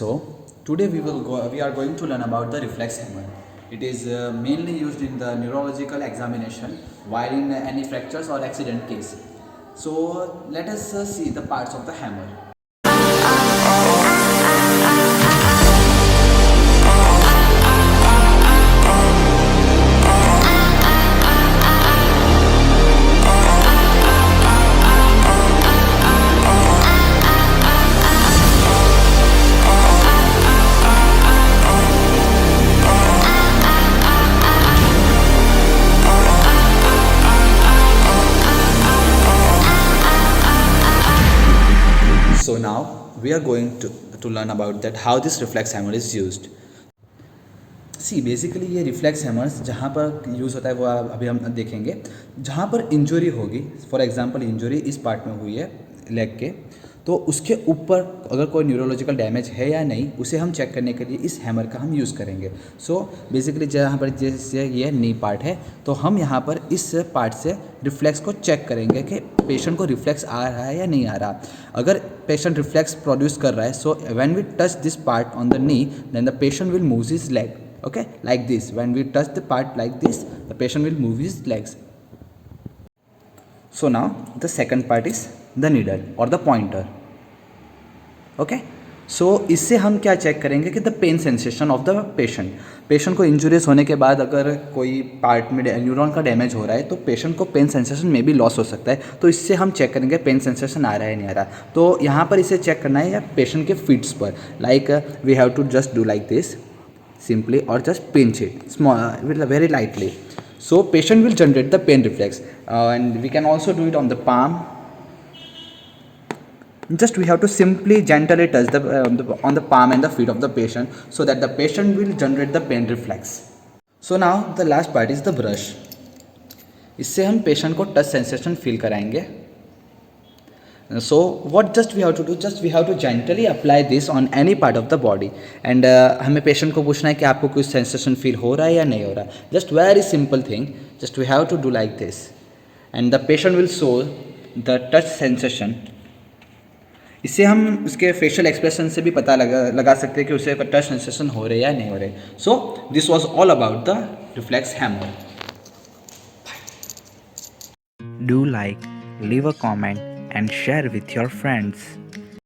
So today we are going to learn about the reflex hammer. It is mainly used in the neurological examination while in any fractures or accident case. So let us see the parts of the hammer. So now we are going to learn about that how this reflex hammer is used. See basically ये reflex hammers जहाँ पर use होता है वो अभी हम देखेंगे। जहाँ पर इंजरी होगी, फॉर एग्जांपल इंजरी इस पार्ट में हुई है लेग के, तो उसके ऊपर अगर कोई न्यूरोलॉजिकल डैमेज है या नहीं उसे हम चेक करने के लिए इस हैमर का हम यूज़ करेंगे। सो बेसिकली जहाँ पर जैसे ये नी पार्ट है तो हम यहाँ पर इस पार्ट से रिफ्लेक्स को चेक करेंगे कि पेशेंट को रिफ्लेक्स आ रहा है या नहीं आ रहा। अगर पेशेंट रिफ्लेक्स प्रोड्यूस कर रहा है, so when we touch this part on the knee then the patient will move his leg, okay, like this. When we touch the part like this, the patient will move his legs. So now the second part is the needle or the pointer. Okay, so इससे हम क्या check करेंगे कि the pain sensation of the patient को injuries होने के बाद अगर कोई पार्ट में न्यूरॉन का डैमेज हो रहा है तो पेशेंट को पेन सेंसेशन में भी लॉस हो सकता है। तो इससे हम चेक करेंगे पेन सेंसेशन आ रहा है नहीं आ रहा। तो यहाँ पर इसे चेक करना है या पेशेंट के फीट्स पर, like we have to just do like this simply or just pinch it small very lightly, so patient will generate the pain reflex, and we can also do it on the palm. Just we have to simply gently touch on the palm and the feet of the patient so that the patient will generate the pain reflex. So now the last part is the brush. इससे हम patient को touch sensation feel कराएंगे। So what just we have to do, just we have to gently apply this on any part of the body, and हमें patient को पूछना है कि आपको कुछ सेंसेशन फील हो रहा है या नहीं हो रहा है। Just very simple thing, just we have to do like this and the patient will show the touch sensation. इससे हम उसके फेशियल एक्सप्रेशन से भी पता लगा सकते हैं कि उसे टच सेंसेशन हो रहे या नहीं हो रहे। So this was all about the reflex hammer. Do like, leave a comment and share with your friends.